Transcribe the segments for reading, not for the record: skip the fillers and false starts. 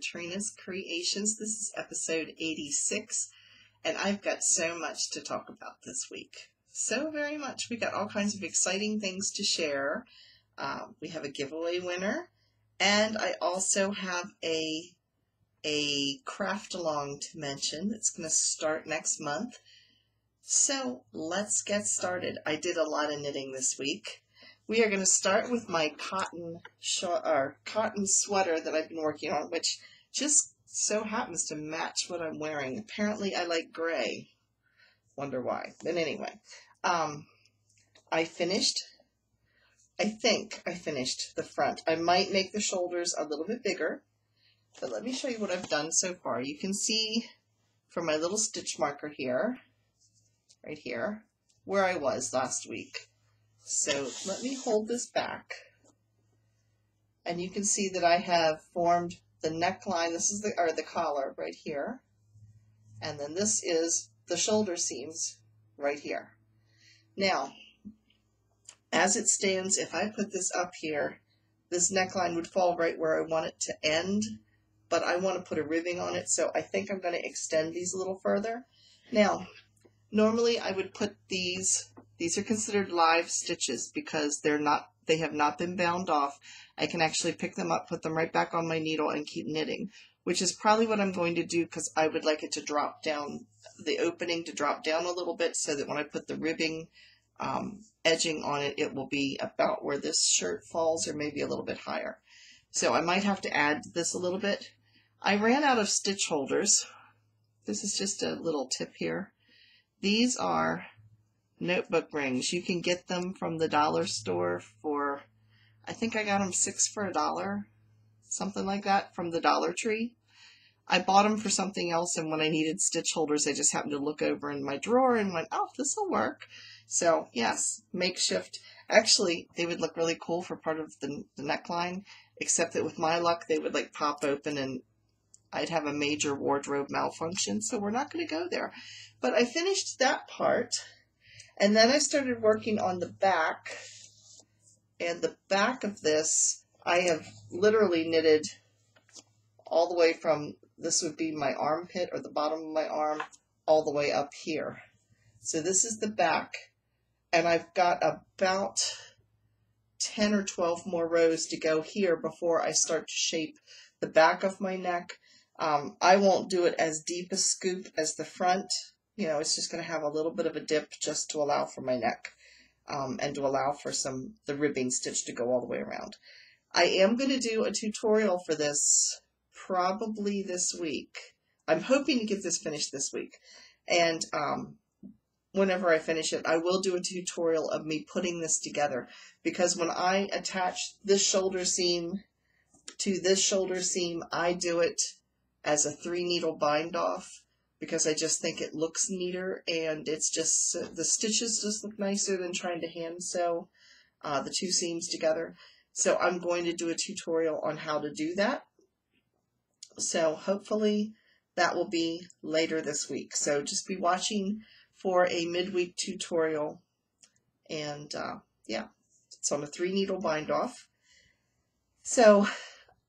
Katrina's Creations. This is episode 86, and I've got so much to talk about this week. So very much. We got all kinds of exciting things to share. We have a giveaway winner, and I also have a craft along to mention that's going to start next month. So let's get started. I did a lot of knitting this week. We are going to start with my cotton sweater that I've been working on, which just so happens to match what I'm wearing. Apparently I like gray. Wonder why. But anyway, I think I finished the front. I might make the shoulders a little bit bigger, but let me show you what I've done so far. You can see from my little stitch marker here, right here, where I was last week. So let me hold this back, and you can see that I have formed the neckline. This is the collar right here, and then this is the shoulder seams right here. Now, as it stands, if I put this up here, this neckline would fall right where I want it to end, but I want to put a ribbing on it, so I think I'm going to extend these a little further. Now, normally I would put these are considered live stitches because they have not been bound off. I can actually pick them up, put them right back on my needle, and keep knitting, which is probably what I'm going to do because I would like it to drop down, the opening to drop down a little bit, so that when I put the ribbing edging on it, it will be about where this shirt falls, or maybe a little bit higher. So I might have to add this a little bit. I ran out of stitch holders. This is just a little tip here. These are notebook rings. You can get them from the dollar store for, I think I got them 6 for $1, something like that, from the Dollar Tree. I bought them for something else, and when I needed stitch holders, I just happened to look over in my drawer and went, oh, this will work. So yes, makeshift. Actually, they would look really cool for part of the neckline, except that with my luck, they would like pop open and I'd have a major wardrobe malfunction, so we're not going to go there. But I finished that part, and then I started working on the back, and the back of this, I have literally knitted all the way from, this would be my armpit, or the bottom of my arm, all the way up here. So this is the back, and I've got about 10 or 12 more rows to go here before I start to shape the back of my neck. I won't do it as deep a scoop as the front. You know, it's just going to have a little bit of a dip just to allow for my neck, and to allow for the ribbing stitch to go all the way around. I am going to do a tutorial for this probably this week. I'm hoping to get this finished this week, and whenever I finish it, I will do a tutorial of me putting this together, because when I attach this shoulder seam to this shoulder seam, I do it as a 3-needle bind off, because I just think it looks neater, and it's just, the stitches just look nicer than trying to hand sew the two seams together. So I'm going to do a tutorial on how to do that. So hopefully that will be later this week. So just be watching for a midweek tutorial, and yeah, it's on a 3-needle bind off. So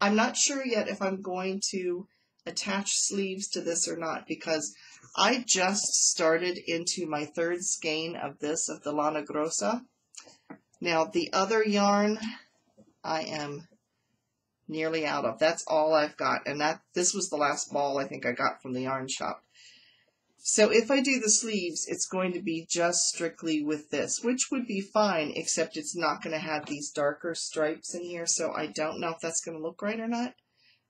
I'm not sure yet if I'm going to attach sleeves to this or not, because I just started into my 3rd skein of the Lana Grossa. Now the other yarn I am nearly out of. That's all I've got, and this was the last ball I think I got from the yarn shop. So if I do the sleeves, it's going to be just strictly with this, which would be fine, except it's not going to have these darker stripes in here, so I don't know if that's going to look right or not.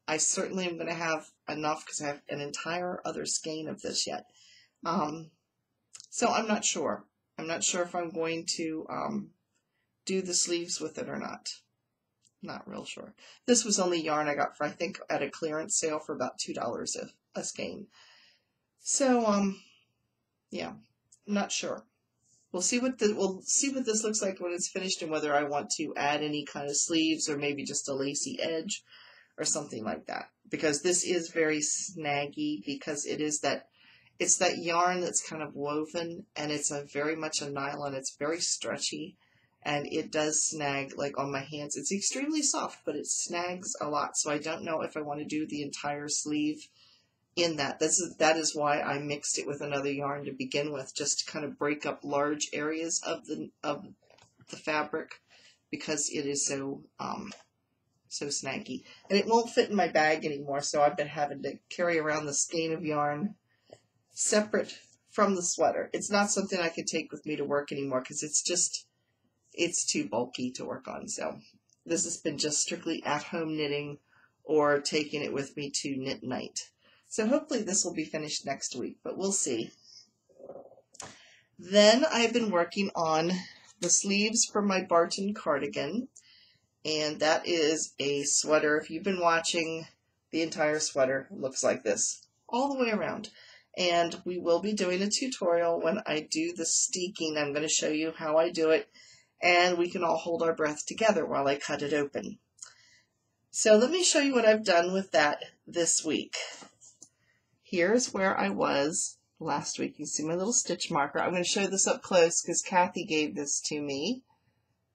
I certainly am going to have enough because I have an entire other skein of this yet. So I'm not sure. I'm not sure if I'm going to do the sleeves with it or not. Not real sure. This was only yarn I got for, I think, at a clearance sale for about $2 a skein. So yeah, I'm not sure. We'll see what this looks like when it's finished, and whether I want to add any kind of sleeves or maybe just a lacy edge or something like that, because this is very snaggy, because it's that yarn that's kind of woven, and it's very much a nylon. It's very stretchy, and it does snag like on my hands. It's extremely soft, but it snags a lot, so I don't know if I want to do the entire sleeve in that. That is why I mixed it with another yarn to begin with, just to kind of break up large areas of the fabric, because it is so so snaggy, and it won't fit in my bag anymore. So I've been having to carry around the skein of yarn separate from the sweater. It's not something I could take with me to work anymore because it's too bulky to work on. So this has been just strictly at home knitting or taking it with me to knit night. So hopefully this will be finished next week, but we'll see. Then I've been working on the sleeves for my Barton cardigan, and that is a sweater. If you've been watching, the entire sweater looks like this all the way around. And we will be doing a tutorial when I do the steeking. I'm going to show you how I do it, and we can all hold our breath together while I cut it open. So let me show you what I've done with that this week. Here's where I was last week. You see my little stitch marker. I'm going to show this up close because Kathy gave this to me.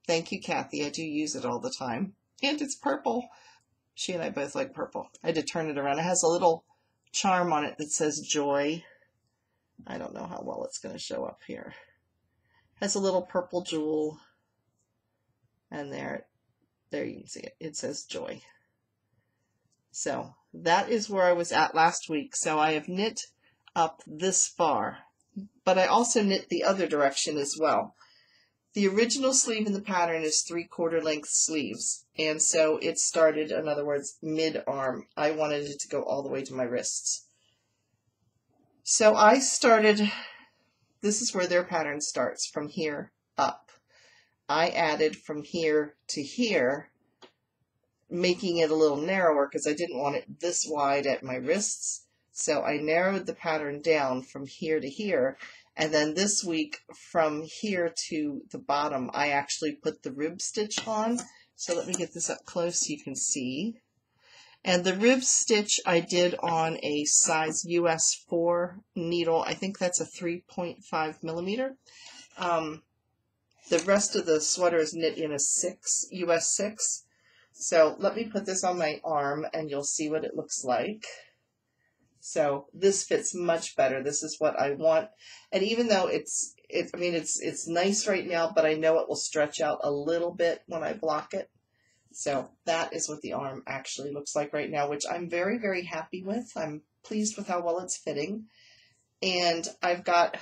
Thank you, Kathy. I do use it all the time. And it's purple. She and I both like purple. I had to turn it around. It has a little charm on it that says joy. I don't know how well it's going to show up here. It has a little purple jewel, and there you can see it. It says joy. So that is where I was at last week. So I have knit up this far, but I also knit the other direction as well. The original sleeve in the pattern is 3/4 length sleeves, and so it started, in other words, mid-arm. I wanted it to go all the way to my wrists. So I started, this is where their pattern starts, from here up. I added from here to here, making it a little narrower because I didn't want it this wide at my wrists. So I narrowed the pattern down from here to here. And then this week, from here to the bottom, I actually put the rib stitch on. So let me get this up close so you can see. And the rib stitch I did on a size US 4 needle. I think that's a 3.5 millimeter. The rest of the sweater is knit in a US 6. So let me put this on my arm and you'll see what it looks like. So this fits much better. This is what I want. And even though it's nice right now, but I know it will stretch out a little bit when I block it. So that is what the arm actually looks like right now, which I'm very, very happy with. I'm pleased with how well it's fitting. And I've got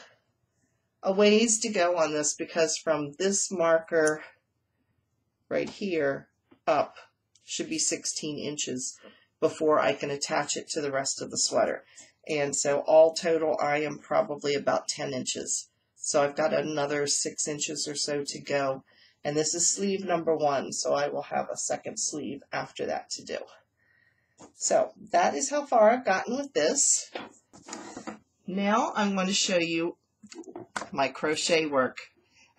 a ways to go on this because from this marker right here up should be 16 inches. Before I can attach it to the rest of the sweater. And so all total, I am probably about 10 inches. So I've got another 6 inches or so to go. And this is sleeve number 1, so I will have a second sleeve after that to do. So that is how far I've gotten with this. Now I'm going to show you my crochet work.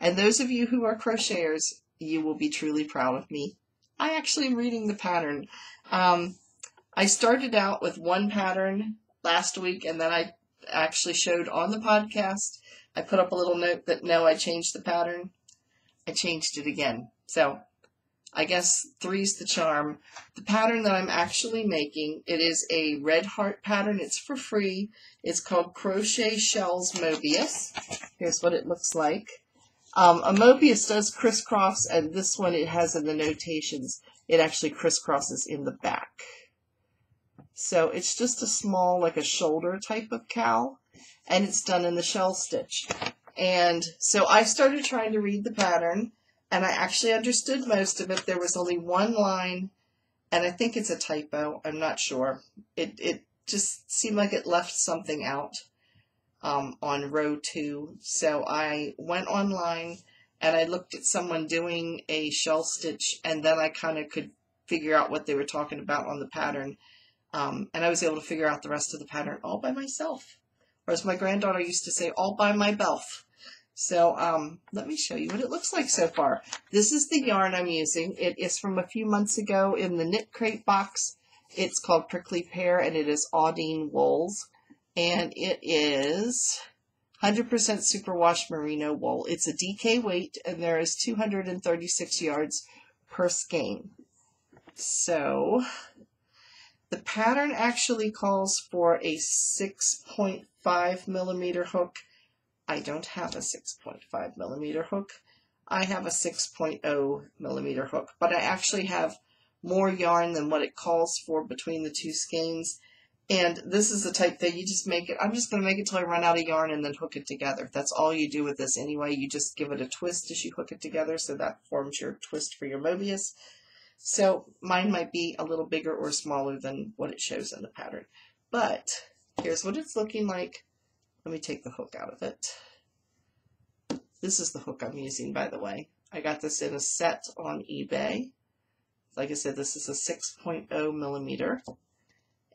And those of you who are crocheters, you will be truly proud of me. I actually am reading the pattern. I started out with one pattern last week, and then I actually showed on the podcast. I put up a little note that no, I changed the pattern. I changed it again. So I guess 3's the charm. The pattern that I'm actually making, it is a red heart pattern. It's for free. It's called Crochet Shells Mobius. Here's what it looks like. A Mobius does crisscross, and this one it has in the notations. It actually crisscrosses in the back. So it's just a small, like a shoulder type of cowl, and it's done in the shell stitch. And so I started trying to read the pattern, and I actually understood most of it. There was only one line, and I think it's a typo. I'm not sure. It just seemed like it left something out on row 2. So I went online, and I looked at someone doing a shell stitch, and then I kind of could figure out what they were talking about on the pattern. And I was able to figure out the rest of the pattern all by myself. Or as my granddaughter used to say, all by my belf. So let me show you what it looks like so far. This is the yarn I'm using. It is from a few months ago in the Knit Crate box. It's called Prickly Pear, and it is Audine Wools. And it is 100% superwash merino wool. It's a DK weight, and there is 236 yards per skein. So the pattern actually calls for a 6.5 millimeter hook. I don't have a 6.5 millimeter hook. I have a 6.0 millimeter hook, but I actually have more yarn than what it calls for between the two skeins. And this is the type that you just make it. I'm just going to make it till I run out of yarn and then hook it together. That's all you do with this anyway. You just give it a twist as you hook it together, so that forms your twist for your Mobius. So mine might be a little bigger or smaller than what it shows in the pattern. But here's what it's looking like. Let me take the hook out of it. This is the hook I'm using, by the way. I got this in a set on eBay. Like I said, this is a 6.0 millimeter.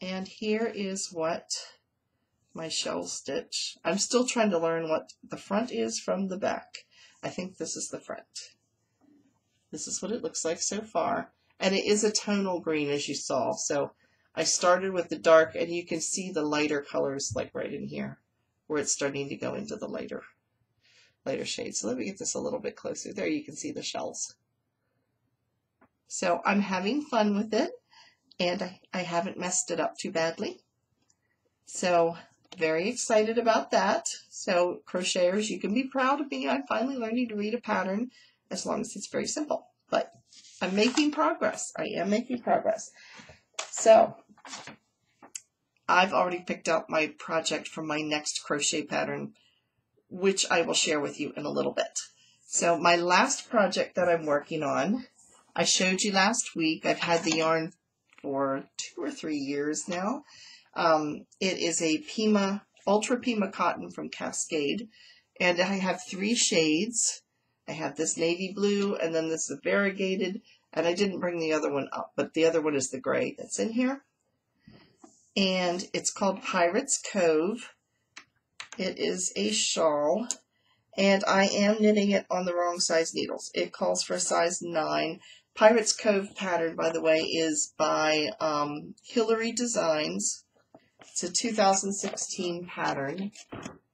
And here is what my shell stitch. I'm still trying to learn what the front is from the back. I think this is the front. This is what it looks like so far. And it is a tonal green, as you saw. So I started with the dark, and you can see the lighter colors like right in here, where it's starting to go into the lighter shades. So let me get this a little bit closer. There you can see the shells. So I'm having fun with it, and I haven't messed it up too badly. So very excited about that. So crocheters, you can be proud of me. I'm finally learning to read a pattern, as long as it's very simple. But I'm making progress. I am making progress. So I've already picked out my project for my next crochet pattern, which I will share with you in a little bit. So my last project that I'm working on, I showed you last week. I've had the yarn for 2 or 3 years now. It is a Pima, Ultra Pima cotton from Cascade, and I have 3 shades. I have this navy blue, and then this is variegated, and I didn't bring the other one up, but the other one is the gray that's in here. And it's called Pirate's Cove. It is a shawl, and I am knitting it on the wrong size needles. It calls for a size 9. Pirate's Cove pattern, by the way, is by Hillary Designs. It's a 2016 pattern.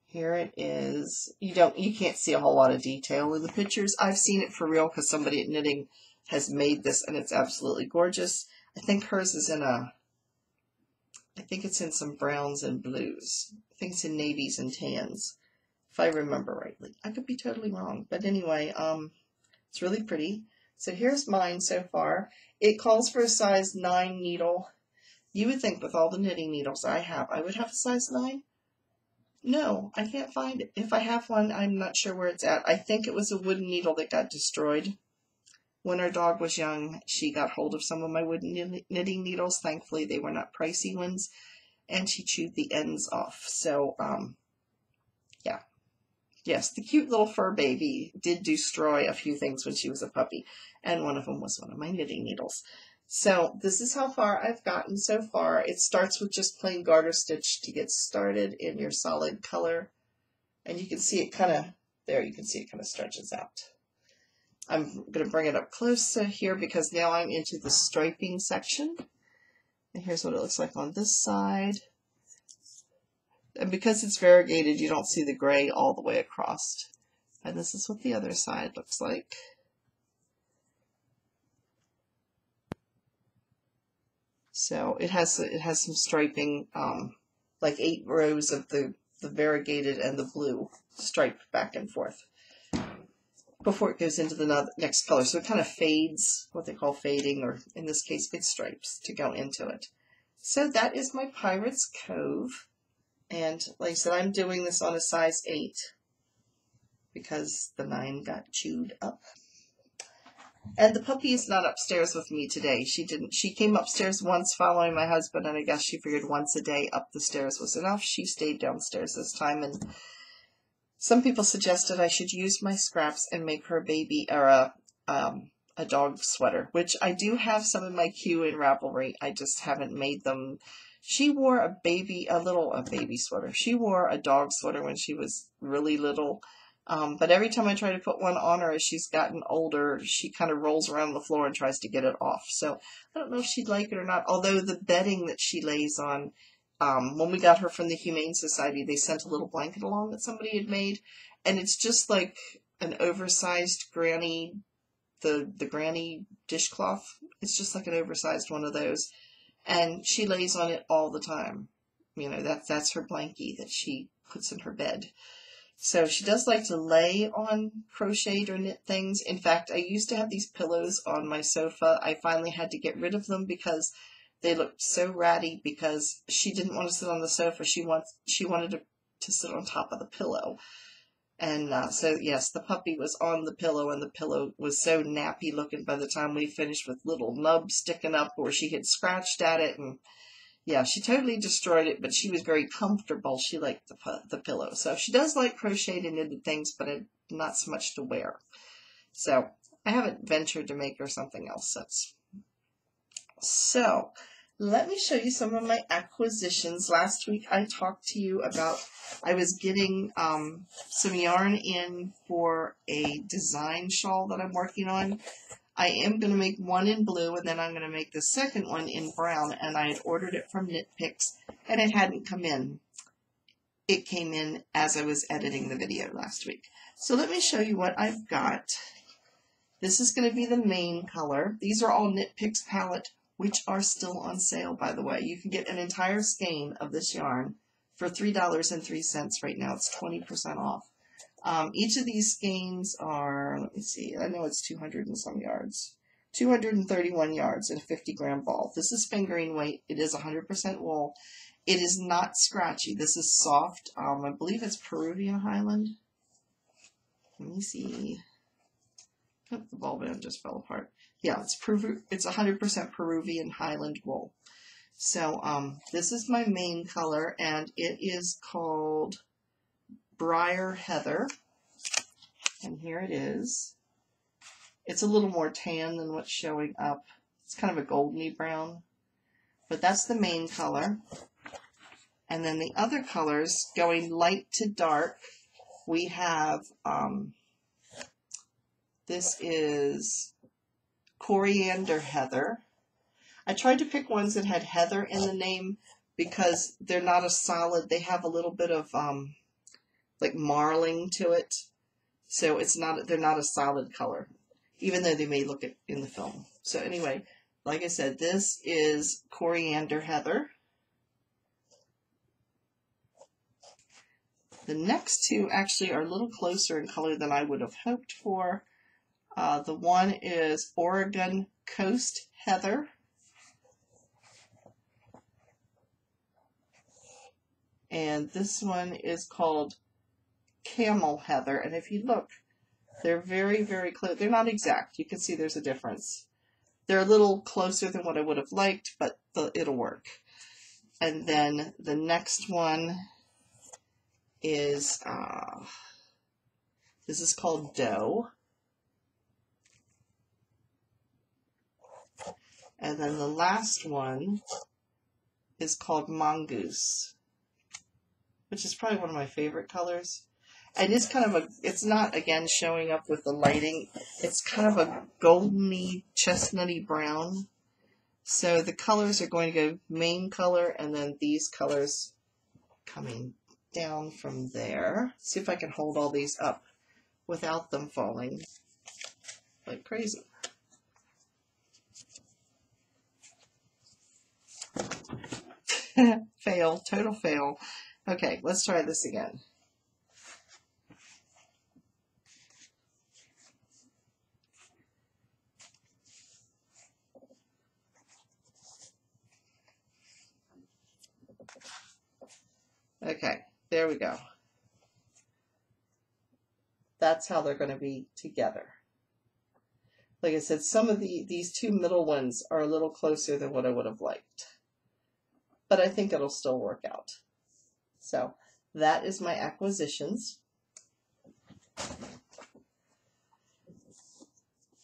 Here it is. You can't see a whole lot of detail in the pictures. I've seen it for real because somebody at Knitting has made this, and it's absolutely gorgeous. I think hers is in I think it's in some browns and blues. I think it's in navies and tans, if I remember rightly. I could be totally wrong, but anyway, it's really pretty. So here's mine so far. It calls for a size 9 needle. You would think with all the knitting needles I have, I would have a size 9. No, I can't find it. If I have one, I'm not sure where it's at. I think it was a wooden needle that got destroyed. When our dog was young, she got hold of some of my wooden knitting needles. Thankfully, they were not pricey ones, and she chewed the ends off. So, yeah. Yes, the cute little fur baby did destroy a few things when she was a puppy, and one of them was one of my knitting needles. So this is how far I've gotten so far. It starts with just plain garter stitch to get started in your solid color. And you can see it kind of, there you can see it kind of stretches out. I'm going to bring it up close here because now I'm into the striping section. And here's what it looks like on this side. And because it's variegated, you don't see the gray all the way across. And this is what the other side looks like. So it has some striping, like 8 rows of the variegated and the blue striped back and forth before it goes into the next color. So it kind of fades, what they call fading, or in this case, big stripes to go into it. So that is my Pirate's Cove. And like I said, I'm doing this on a size 8 because the 9 got chewed up. And the puppy is not upstairs with me today. She came upstairs once following my husband, and I guess she figured once a day up the stairs was enough. She stayed downstairs this time, and some people suggested I should use my scraps and make her a baby or a dog sweater, which I do have some in my queue in Ravelry. I just haven't made them. She wore a baby sweater. She wore a dog sweater when she was really little. But every time I try to put one on her as she's gotten older, she kind of rolls around the floor and tries to get it off. So I don't know if she'd like it or not, although the bedding that she lays on when we got her from the Humane Society, they sent a little blanket along that somebody had made, and it's just like an oversized granny, the granny dishcloth. It's just like an oversized one of those, and she lays on it all the time. You know, that's her blankie that she puts in her bed. So she does like to lay on crocheted or knit things. In fact, I used to have these pillows on my sofa. I finally had to get rid of them because they looked so ratty, because she didn't want to sit on the sofa. She wanted to sit on top of the pillow. And so, yes, the puppy was on the pillow, and the pillow was so nappy looking by the time we finished, with little nubs sticking up where she had scratched at it. And yeah, she totally destroyed it, but she was very comfortable. She liked the pillow. So she does like crocheted and knitted things, but not so much to wear. So I haven't ventured to make her something else since. So let me show you some of my acquisitions. Last week I talked to you about I was getting some yarn in for a design shawl that I'm working on. I am going to make one in blue, and then I'm going to make the second one in brown, and I had ordered it from Knit Picks, and it hadn't come in. It came in as I was editing the video last week. So let me show you what I've got. This is going to be the main color. These are all Knit Picks palette, which are still on sale, by the way. You can get an entire skein of this yarn for $3.03 right now. It's 20% off. Each of these skeins are, let me see, I know it's 200 and some yards. 231 yards in a 50-gram ball. This is fingering weight. It is 100% wool. It is not scratchy. This is soft. I believe it's Peruvian Highland. Let me see. Oh, the ball band just fell apart. Yeah, it's 100% Peruvian Highland wool. So this is my main color, and it is called Briar Heather, and here it is. It's a little more tan than what's showing up. It's kind of a goldeny brown, but that's the main color. And then the other colors, going light to dark, we have, this is Coriander Heather. I tried to pick ones that had heather in the name because they're not a solid, they have a little bit of like marling to it, so they're not a solid color, even though they may look it in the film. So anyway, like I said, this is Coriander Heather. The next two actually are a little closer in color than I would have hoped for. The one is Oregon Coast Heather, and this one is called Camel Heather, and if you look, they're very, very close. They're not exact. You can see there's a difference. They're a little closer than what I would have liked, but it'll work. And then the next one is, this is called Doe. And then the last one is called Mongoose, which is probably one of my favorite colors. And it's kind of it's not, again, showing up with the lighting. It's kind of a goldeny, chestnutty brown. So the colors are going to go main color, and then these colors coming down from there. See if I can hold all these up without them falling like crazy. Fail, total fail. Okay, let's try this again. Okay, there we go. That's how they're going to be together. Like I said, some of these two middle ones are a little closer than what I would have liked, but I think it'll still work out. So that is my acquisitions.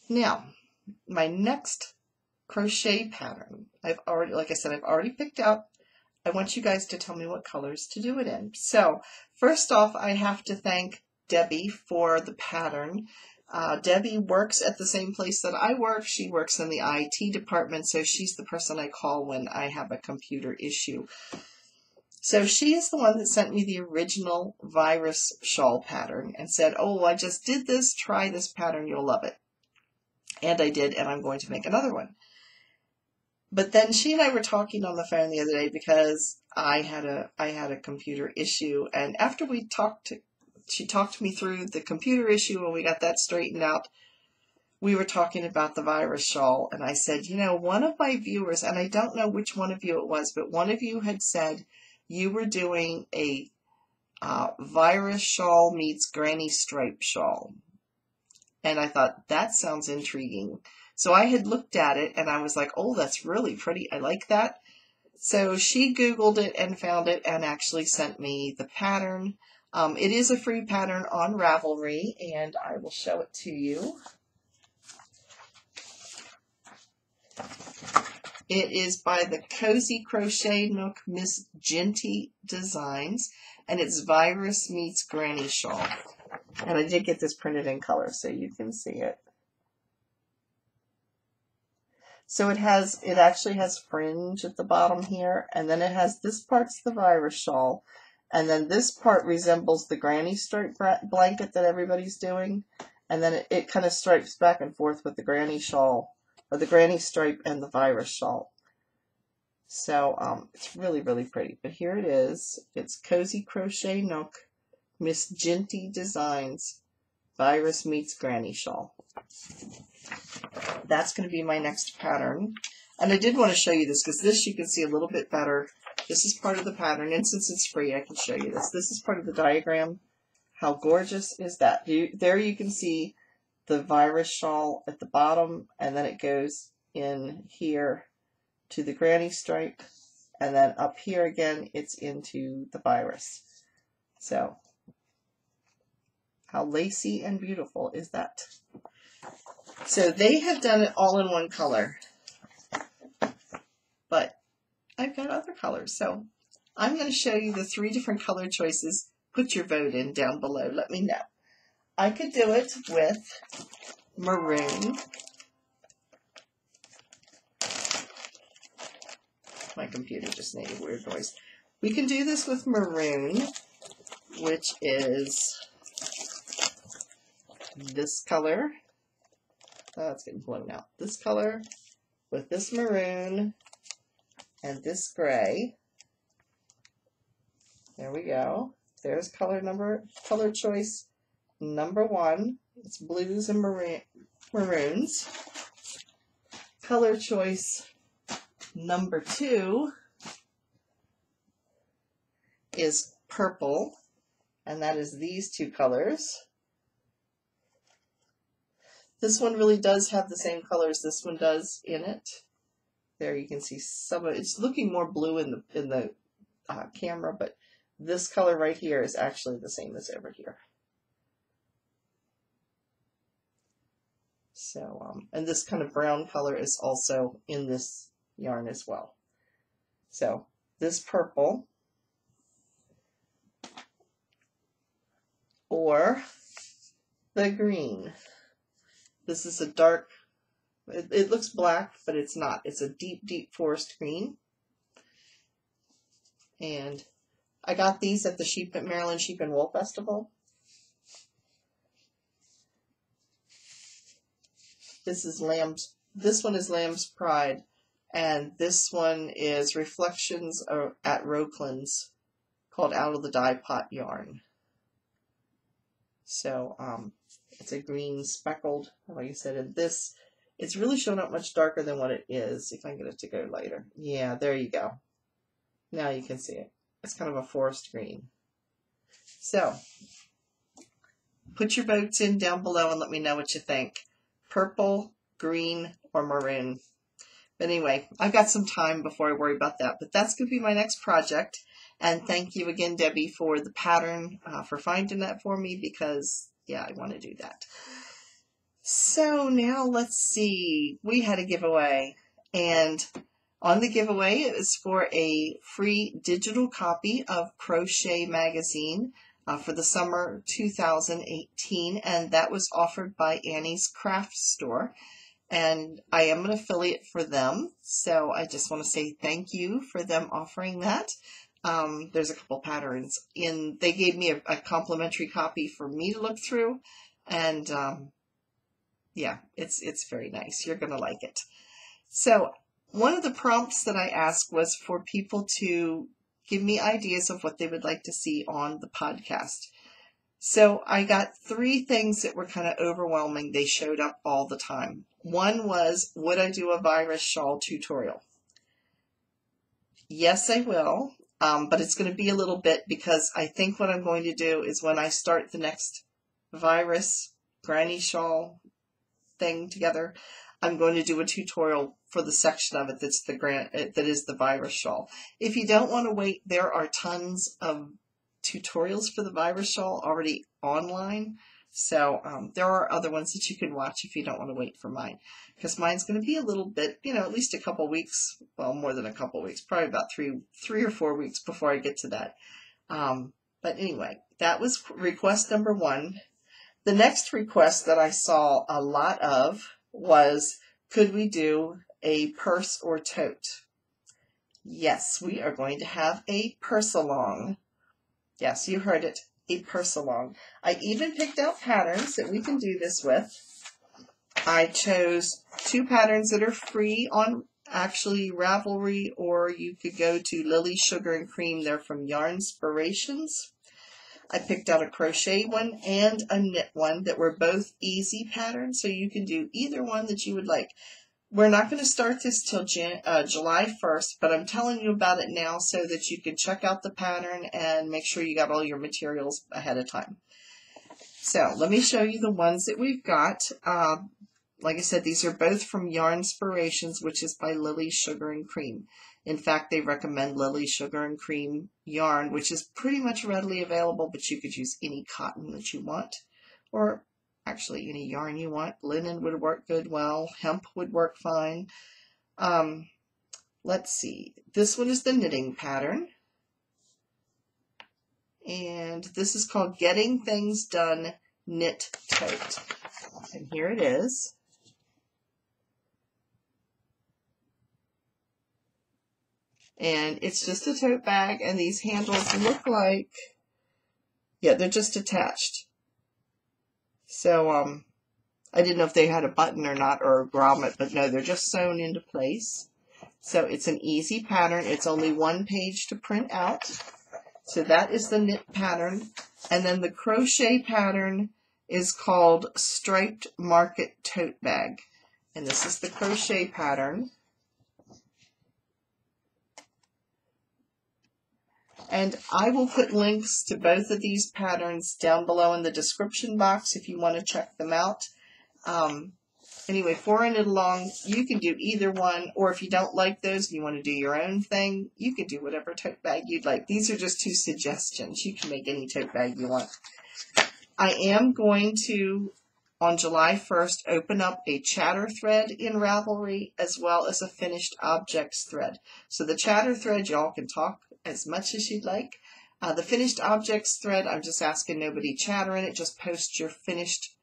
Now, my next crochet pattern, like I said, I've already picked out. I want you guys to tell me what colors to do it in. So first off, I have to thank Debbie for the pattern. Debbie works at the same place that I work. She works in the IT department, so she's the person I call when I have a computer issue. So she is the one that sent me the original virus shawl pattern and said, oh, I just did this, try this pattern, you'll love it. And I did, and I'm going to make another one. But then she and I were talking on the phone the other day because I had a computer issue, and after we talked, she talked me through the computer issue and we got that straightened out. We were talking about the virus shawl, and I said, you know, one of my viewers, and I don't know which one of you it was, but one of you had said you were doing a virus shawl meets granny stripe shawl. And I thought, that sounds intriguing. So I had looked at it and I was like, oh, that's really pretty. I like that. So she Googled it and found it and actually sent me the pattern. It is a free pattern on Ravelry, and I will show it to you. It is by the Cozy Crochet Nook Miss Genty Designs, and it's Virus Meets Granny Shawl. And I did get this printed in color so you can see it. So it actually has fringe at the bottom here, and then it has this part's the virus shawl, and then this part resembles the granny stripe blanket that everybody's doing, and then it kind of stripes back and forth with the granny shawl, or the granny stripe and the virus shawl. So it's really, really pretty. But here it is. It's Cozy Crochet Nook Miss Genty Designs Virus Meets Granny Shawl. That's going to be my next pattern. And I did want to show you this because this you can see a little bit better. This is part of the pattern, and since it's free, I can show you this. This is part of the diagram. How gorgeous is that? There you can see the virus shawl at the bottom, and then it goes in here to the granny stripe, and then up here again, it's into the virus. So, how lacy and beautiful is that? So they have done it all in one color, but I've got other colors. So I'm going to show you the 3 different color choices. Put your vote in down below. Let me know. I could do it with maroon. My computer just made a weird noise. We can do this with maroon, which is this color. Oh, it's getting blown out. This color with this maroon and this gray. There we go. There's color choice number 1. It's blues and maroons. Color choice number 2 is purple, and that is these 2 colors. This one really does have the same colors this one does in it. There you can see some of it. It's looking more blue in the camera, but this color right here is actually the same as over here. So, and this kind of brown color is also in this yarn as well. So, this purple or the green. This is a dark, it looks black, but it's not. It's a deep, deep forest green. And I got these at the Maryland Sheep and Wool Festival. This one is Lamb's Pride, and this one is Reflections at Rokelands, called Out of the Dye Pot Yarn. So, it's a green speckled, like I said, and this, it's really showing up much darker than what it is. If I can get it to go lighter. Yeah, there you go. Now you can see it. It's kind of a forest green. So, put your votes in down below and let me know what you think. Purple, green, or maroon. But anyway, I've got some time before I worry about that. But that's going to be my next project. And thank you again, Debbie, for the pattern, for finding that for me, because, yeah, I want to do that. So now let's see. We had a giveaway. And on the giveaway, it was for a free digital copy of Crochet Magazine for the summer 2018. And that was offered by Annie's Craft Store. And I am an affiliate for them. So I just want to say thank you for them offering that. There's a couple patterns they gave me a complimentary copy for me to look through, and yeah, it's very nice. You're going to like it. So one of the prompts that I asked was for people to give me ideas of what they would like to see on the podcast. So I got 3 things that were kind of overwhelming. They showed up all the time. One was, would I do a virus shawl tutorial? Yes, I will, but it's going to be a little bit, because I think what I'm going to do is when I start the next virus granny shawl thing together, I'm going to do a tutorial for the section of it that is the virus shawl. If you don't want to wait, there are tons of tutorials for the virus shawl already online. So there are other ones that you can watch if you don't want to wait for mine, because mine's going to be a little bit, at least a couple weeks, well, more than a couple weeks, probably about three or 4 weeks before I get to that. But anyway, that was request number 1. The next request that I saw a lot of was, could we do a purse or tote? Yes, we are going to have a purse-along. Yes, you heard it, a purse-along. I even picked out patterns that we can do this with. I chose 2 patterns that are free on actually Ravelry, or you could go to Lily Sugar and Cream. They're from Yarnspirations. I picked out a crochet one and a knit one that were both easy patterns, so you can do either one that you would like. We're not going to start this till July 1st, but I'm telling you about it now so that you can check out the pattern and make sure you got all your materials ahead of time. So let me show you the ones that we've got. Like I said, these are both from Yarnspirations, which is by Lily Sugar and Cream. In fact, they recommend Lily Sugar and Cream yarn, which is pretty much readily available, but you could use any cotton that you want, or actually any yarn you want. Linen would work good well. Hemp would work fine. Let's see. This one is the knitting pattern. And this is called Getting Things Done Knit Tote. And here it is. And it's just a tote bag, and these handles look like, yeah, they're just attached. So I didn't know if they had a button or not, or a grommet, but no, they're just sewn into place. So it's an easy pattern. It's only 1 page to print out. So that is the knit pattern. And then the crochet pattern is called Striped Market Tote Bag. And this is the crochet pattern. And I will put links to both of these patterns down below in the description box if you want to check them out. Anyway, for a knit along, you can do either one, or if you don't like those and you want to do your own thing, you can do whatever tote bag you'd like. These are just 2 suggestions. You can make any tote bag you want. I am going to, on July 1st, open up a chatter thread in Ravelry, as well as a finished objects thread. So the chatter thread, y'all can talk as much as you'd like. The finished objects thread, I'm just asking nobody chatter in it. Just post your finished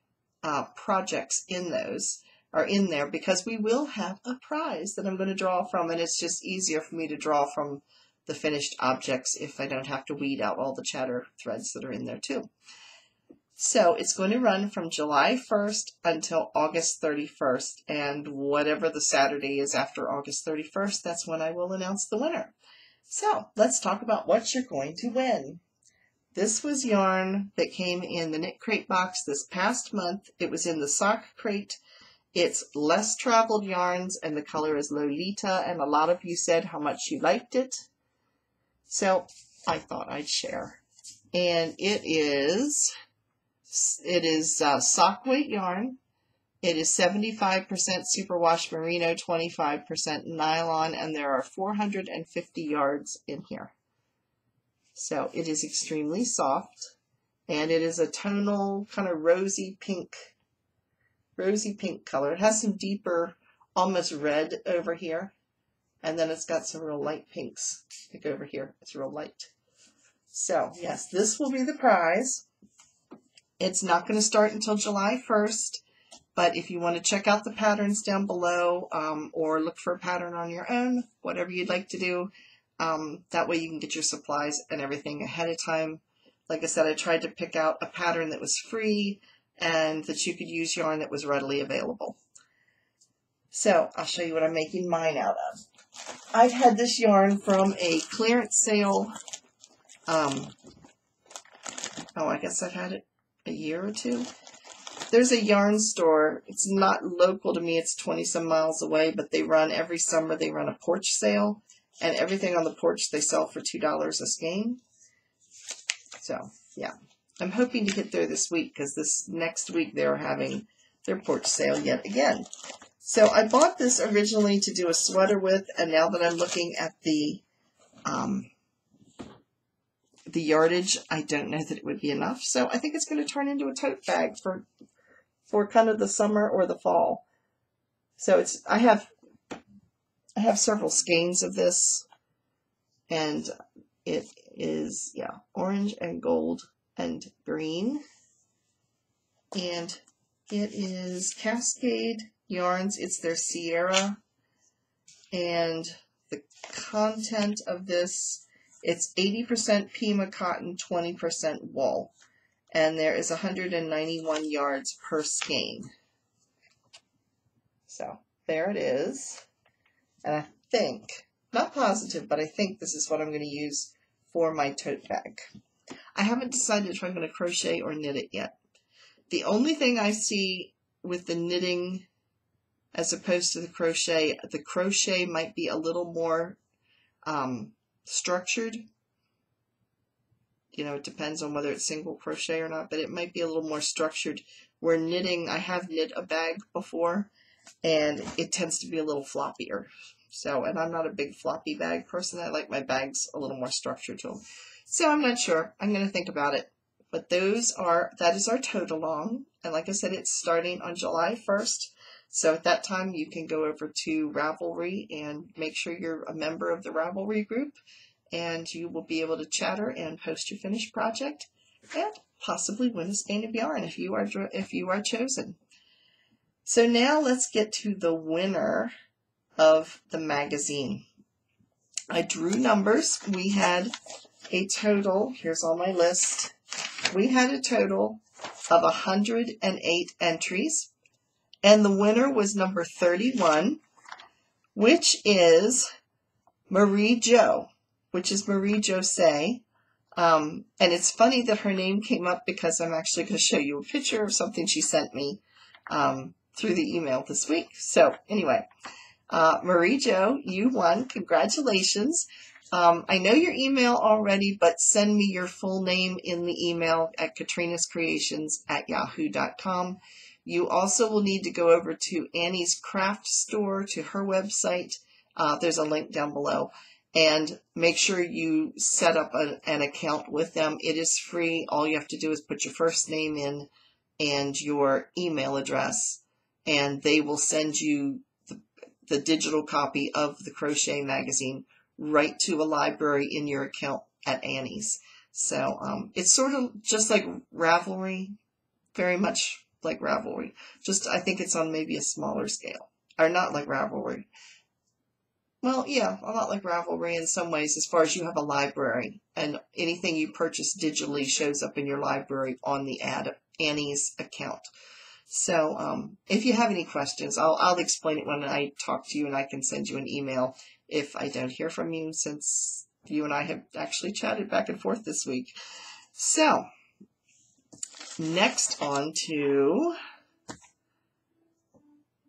projects in those, or in there, because we will have a prize that I'm going to draw from, and it's just easier for me to draw from the finished objects if I don't have to weed out all the chatter threads that are in there too. So it's going to run from July 1st until August 31st, and whatever the Saturday is after August 31st, that's when I will announce the winner. So let's talk about what you're going to win. This was yarn that came in the Knit Crate box this past month. It was in the sock crate. It's less traveled yarns, and the color is Lolita, and a lot of you said how much you liked it. So I thought I'd share. And it is sock weight yarn. It is 75% superwash merino, 25% nylon, and there are 450 yards in here. So it is extremely soft, and it is a tonal kind of rosy pink color. It has some deeper, almost red over here, and then it's got some real light pinks like over here. It's real light. So yes, this will be the prize. It's not going to start until July 1st. But if you want to check out the patterns down below, or look for a pattern on your own, whatever you'd like to do, That way you can get your supplies and everything ahead of time. Like I said, I tried to pick out a pattern that was free and that you could use yarn that was readily available. So I'll show you what I'm making mine out of. I've had this yarn from a clearance sale. I guess I've had it a year or two. There's a yarn store. It's not local to me. It's 20 some miles away, but they run every summer. They run a porch sale, and everything on the porch they sell for $2 a skein. So yeah, I'm hoping to get there this week because this next week they're having their porch sale yet again. So I bought this originally to do a sweater with, and now that I'm looking at the yardage, I don't know that it would be enough. So I think it's going to turn into a tote bag for kind of the summer or the fall. So I have several skeins of this, and it is, yeah, orange and gold and green, and it is Cascade Yarns. It's their Sierra, and the content of this, it's 80% Pima cotton, 20% wool, and there is 191 yards per skein. So there it is, and I think, not positive, but I think this is what I'm going to use for my tote bag. I haven't decided if I'm going to crochet or knit it yet. The only thing I see with the knitting as opposed to the crochet might be a little more structured. You know, it depends on whether it's single crochet or not, but it might be a little more structured. Where knitting, I have knit a bag before, and it tends to be a little floppier. So, and I'm not a big floppy bag person. I like my bags a little more structured to them. So I'm not sure. I'm going to think about it. But that is our tote along. And like I said, it's starting on July 1st. So at that time, you can go over to Ravelry and make sure you're a member of the Ravelry group. And you will be able to chatter and post your finished project and possibly win a skein of yarn if you are chosen. So now let's get to the winner of the magazine. I drew numbers. We had a total, here's all my list. We had a total of 108 entries, and the winner was number 31, which is Marie Jo, which is Marie Jose. And it's funny that her name came up because I'm actually going to show you a picture of something she sent me through the email this week. So anyway, Marie Jo, you won. Congratulations. I know your email already, but send me your full name in the email at KatrinasCreations@yahoo.com. You also will need to go over to Annie's craft store, to her website. There's a link down below. And make sure you set up an account with them. It is free. All you have to do is put your first name in and your email address, and they will send you the digital copy of the crochet magazine right to a library in your account at Annie's. So it's sort of just like Ravelry, very much like Ravelry. Just I think it's on maybe a smaller scale, or not like Ravelry. Well, yeah, a lot like Ravelry in some ways, as far as you have a library, and anything you purchase digitally shows up in your library on the Annie's account. So if you have any questions, I'll explain it when I talk to you, and I can send you an email if I don't hear from you, since you and I have actually chatted back and forth this week. So next on to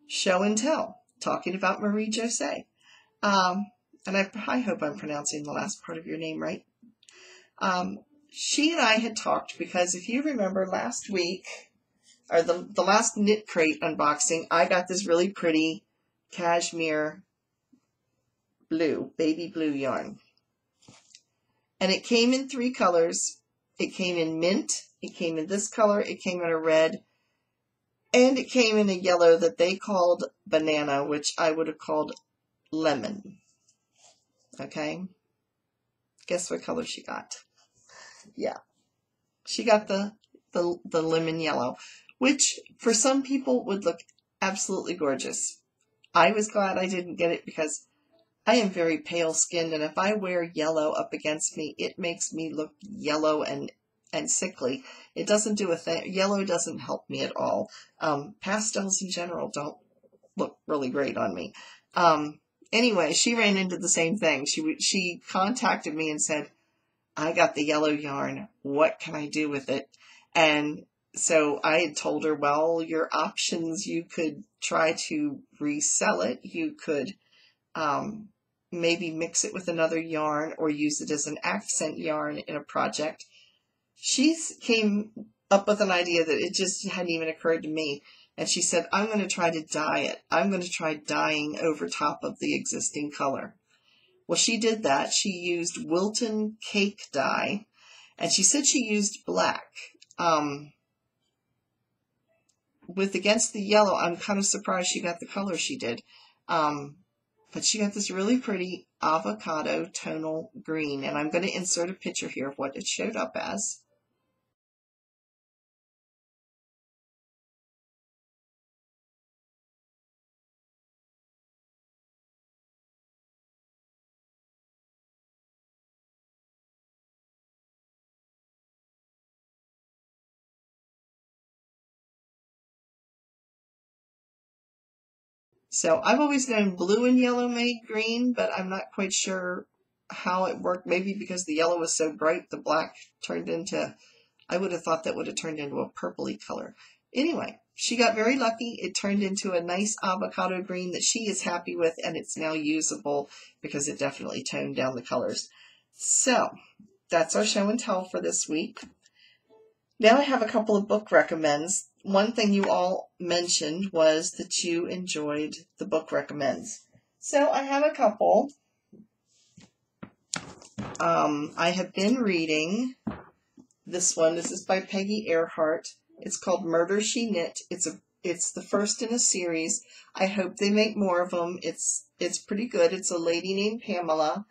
show and tell, talking about Marie Jose. And I hope I'm pronouncing the last part of your name right. She and I had talked because if you remember last week, or the last Knit Crate unboxing, I got this really pretty cashmere blue, baby blue yarn. And it came in 3 colors. It came in mint, it came in this color, it came in a red, and it came in a yellow that they called banana, which I would have called lemon. Okay, guess what color she got? Yeah, she got the lemon yellow, which for some people would look absolutely gorgeous. I was glad I didn't get it because I am very pale skinned, and if I wear yellow up against me, it makes me look yellow and sickly. It doesn't do a thing. Yellow doesn't help me at all. Pastels in general don't look really great on me. Anyway, she ran into the same thing. She contacted me and said, I got the yellow yarn. What can I do with it? And so I had told her, well, your options, you could try to resell it. You could maybe mix it with another yarn or use it as an accent yarn in a project. She came up with an idea that it just hadn't even occurred to me. And she said, I'm going to try to dye it. I'm going to try dyeing over top of the existing color. Well, she did that. She used Wilton cake dye, and she said she used black. With against the yellow, I'm kind of surprised she got the color she did. But she got this really pretty avocado tonal green, and I'm going to insert a picture here of what it showed up as. So I've always known blue and yellow made green, but I'm not quite sure how it worked. Maybe because the yellow was so bright, the black turned into, I would have thought that would have turned into a purpley color. Anyway, she got very lucky. It turned into a nice avocado green that she is happy with, and it's now usable because it definitely toned down the colors. So that's our show and tell for this week. Now I have a couple of book recommends. One thing you all mentioned was that you enjoyed the book recommends. So I have a couple. I have been reading this one. This is by Peggy Earhart. It's called Murder, She Knit. It's the first in a series. I hope they make more of them. It's pretty good. It's a lady named Pamela,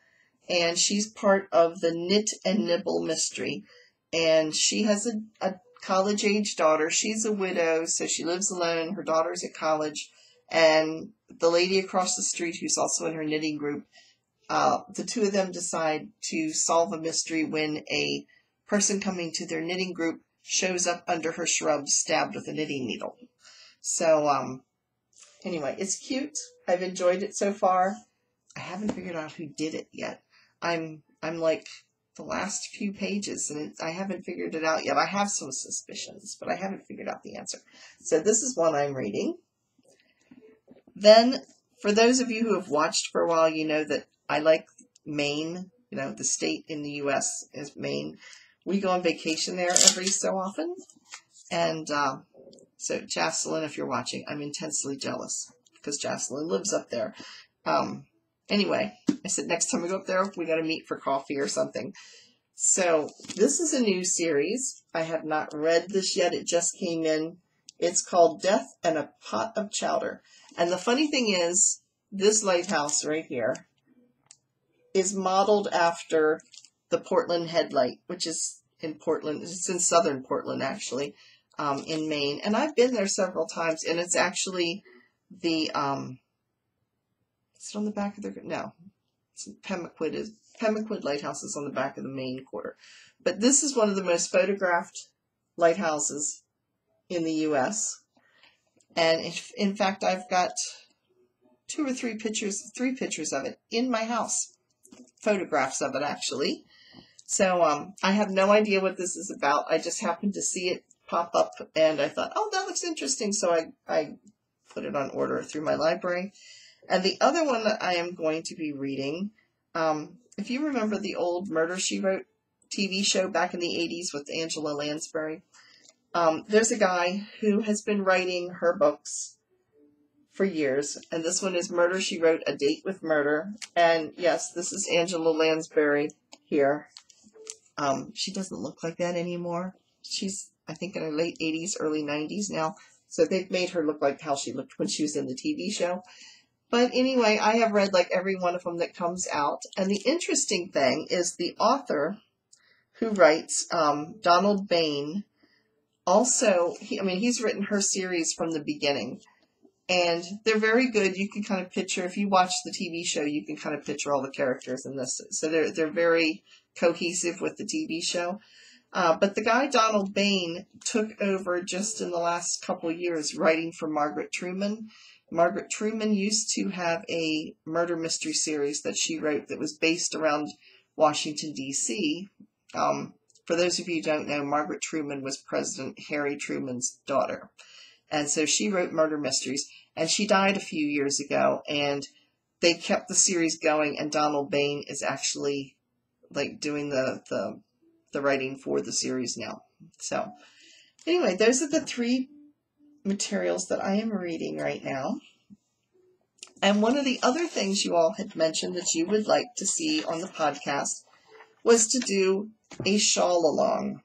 and she's part of the Knit and Nibble mystery. And she has a college-age daughter. She's a widow, so she lives alone. Her daughter's at college. And the lady across the street, who's also in her knitting group, the two of them decide to solve a mystery when a person coming to their knitting group shows up under her shrubs, stabbed with a knitting needle. So, anyway, it's cute. I've enjoyed it so far. I haven't figured out who did it yet. I'm like the last few pages, and I haven't figured it out yet. I have some suspicions, but I haven't figured out the answer. So this is one I'm reading. Then, for those of you who have watched for a while, you know that I like Maine. You know, the state in the U.S. is Maine. We go on vacation there every so often. And so, Jocelyn, if you're watching, I'm intensely jealous because Jocelyn lives up there. Anyway, I said next time we go up there, we got to meet for coffee or something. So this is a new series. I have not read this yet. It just came in. It's called Death and a Pot of Chowder. And the funny thing is, this lighthouse right here is modeled after the Portland Headlight, which is in Portland. It's in southern Portland, actually, in Maine. And I've been there several times, and it's actually the... Is it on the back of their... No. Pemaquid Lighthouse is on the back of the Maine quarter. But this is one of the most photographed lighthouses in the U.S. And in fact, I've got three pictures of it in my house. Photographs of it, actually. So I have no idea what this is about. I just happened to see it pop up, and I thought, oh, that looks interesting. So I put it on order through my library. And the other one that I am going to be reading, if you remember the old Murder, She Wrote TV show back in the 80s with Angela Lansbury, there's a guy who has been writing her books for years. And this one is Murder, She Wrote, A Date with Murder. And yes, this is Angela Lansbury here. She doesn't look like that anymore. She's, I think, in her late 80s, early 90s now. So they've made her look like how she looked when she was in the TV show. But anyway, I have read like every one of them that comes out. And the interesting thing is the author who writes, Donald Bain, also, he's written her series from the beginning. And they're very good. You can kind of picture, if you watch the TV show, you can kind of picture all the characters in this. So they're very cohesive with the TV show. But the guy, Donald Bain, took over just in the last couple of years writing for Margaret Truman. Margaret Truman used to have a murder mystery series that she wrote that was based around Washington, D.C. For those of you who don't know, Margaret Truman was President Harry Truman's daughter. And so she wrote murder mysteries, and she died a few years ago, and they kept the series going, and Donald Bain is actually like doing the writing for the series now. So anyway, those are the 3 materials that I am reading right now. And one of the other things you all had mentioned that you would like to see on the podcast was to do a shawl along.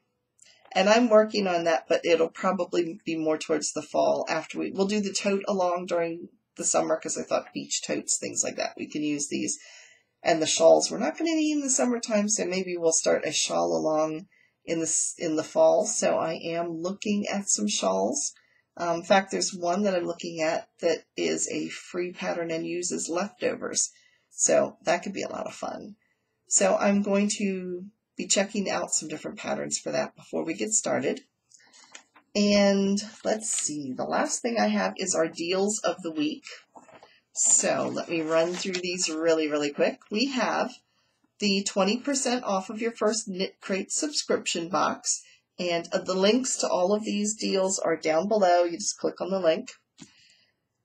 And I'm working on that, but it'll probably be more towards the fall after we'll do the tote along during the summer, because I thought beach totes, things like that, we can use these. And the shawls we're not going to need in the summertime, so maybe we'll start a shawl along in the fall. So I am looking at some shawls. In fact, there's one that I'm looking at that is a free pattern and uses leftovers. So that could be a lot of fun. So I'm going to be checking out some different patterns for that before we get started. And let's see, the last thing I have is our deals of the week. So let me run through these really, really quick. We have the 20% off of your first Knit Crate subscription box. And the links to all of these deals are down below. You just click on the link.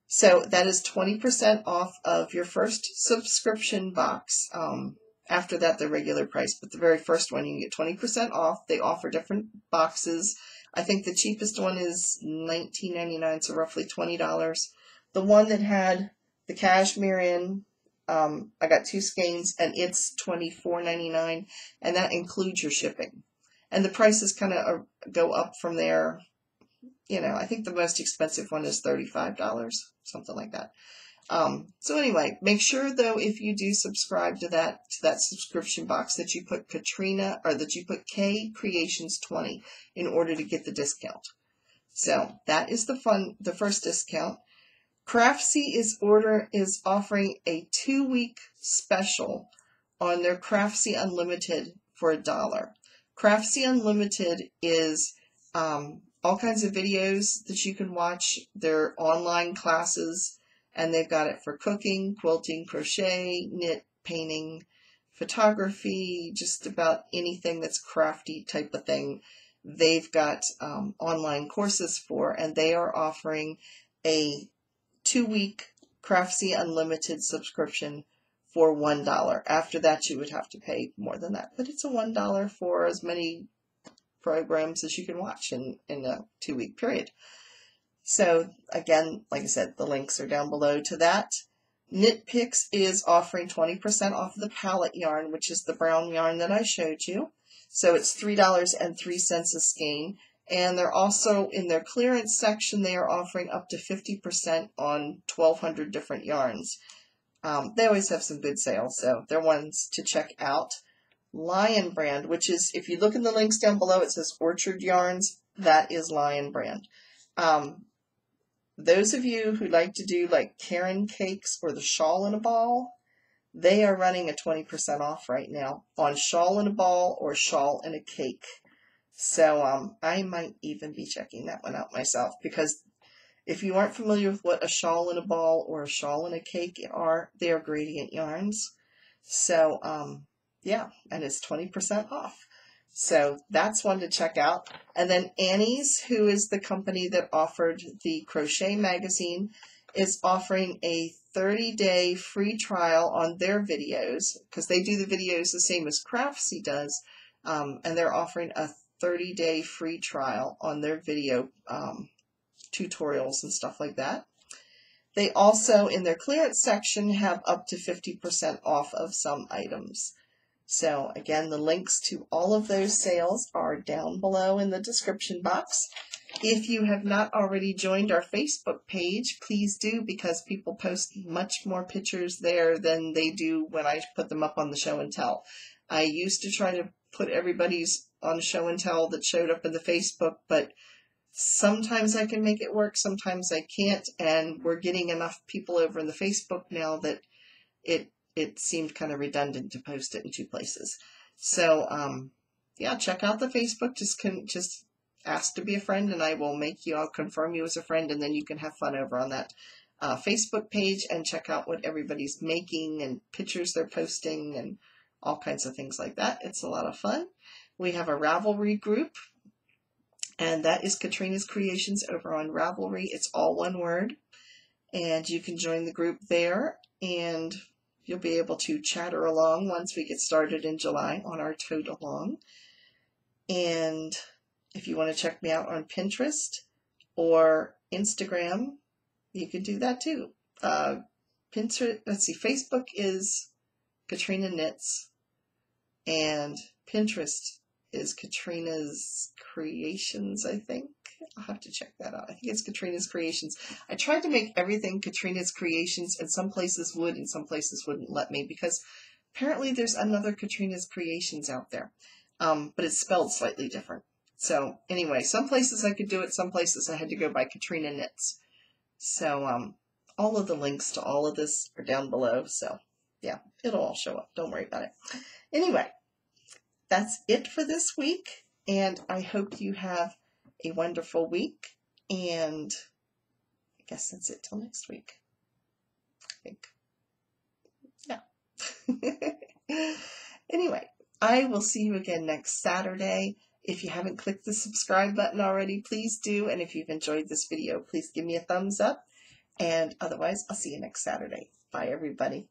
So that is 20% off of your first subscription box. After that, the regular price. But the very first one, you can get 20% off. They offer different boxes. I think the cheapest one is $19.99, so roughly $20. The one that had the cashmere in, I got 2 skeins, and it's $24.99, and that includes your shipping. And the prices kind of go up from there. You know, I think the most expensive one is $35, something like that. So anyway, make sure though, if you do subscribe to that subscription box, that you put Katrina, or that you put KCreations 20 in order to get the discount. So that is the first discount. Craftsy is offering a 2-week special on their Craftsy Unlimited for $1. Craftsy Unlimited is all kinds of videos that you can watch. They're online classes, and they've got it for cooking, quilting, crochet, knit, painting, photography, just about anything that's crafty type of thing. They've got online courses for, and they are offering a 2-week Craftsy Unlimited subscription for $1. After that, you would have to pay more than that, but it's a $1 for as many programs as you can watch in a 2-week period. So again, like I said, the links are down below to that. Knit Picks is offering 20% off the palette yarn, which is the brown yarn that I showed you. So it's $3.03 a skein. And they're also, in their clearance section, they are offering up to 50% on 1,200 different yarns. They always have some good sales, so they're ones to check out. Lion Brand, which is, if you look in the links down below, it says Orchard Yarns. That is Lion Brand. Those of you who like to do like Karen cakes or the shawl in a ball, they are running a 20% off right now on shawl in a ball or shawl in a cake. So I might even be checking that one out myself, because if you aren't familiar with what a shawl in a ball or a shawl in a cake are, they are gradient yarns. So yeah, and it's 20% off. So that's one to check out. And then Annie's, who is the company that offered the Crochet magazine, is offering a 30-day free trial on their videos, because they do the videos the same as Craftsy does, and they're offering a 30-day free trial on their video tutorials and stuff like that. They also, in their clearance section, have up to 50% off of some items. So again, the links to all of those sales are down below in the description box. If you have not already joined our Facebook page, please do, because people post much more pictures there than they do when I put them up on the show and tell. I used to try to put everybody's on show and tell that showed up in the Facebook, but Sometimes I can make it work, sometimes I can't, and we're getting enough people over in the Facebook now that it seemed kind of redundant to post it in 2 places. So yeah, check out the Facebook. Just ask to be a friend, and I'll confirm you as a friend, and then you can have fun over on that Facebook page and check out what everybody's making and pictures they're posting and all kinds of things like that. It's a lot of fun. We have a Ravelry group, and that is Katrina's Creations over on Ravelry. It's all one word, and you can join the group there, and you'll be able to chatter along once we get started in July on our Tote Along. And if you want to check me out on Pinterest or Instagram, you can do that too. Pinterest, let's see, Facebook is Katrina Knits, and Pinterest is Katrina's Creations, I think. I'll have to check that out. I think it's Katrina's Creations. I tried to make everything Katrina's Creations, and some places would and some places wouldn't let me, because apparently there's another Katrina's Creations out there, but it's spelled slightly different. So anyway, some places I could do it, some places I had to go by Katrina Knits. So all of the links to all of this are down below. So yeah, it'll all show up. Don't worry about it. Anyway, that's it for this week, and I hope you have a wonderful week, and I guess that's it till next week, I think. Yeah. Anyway, I will see you again next Saturday. If you haven't clicked the subscribe button already, please do, and if you've enjoyed this video, please give me a thumbs up, and otherwise, I'll see you next Saturday. Bye, everybody.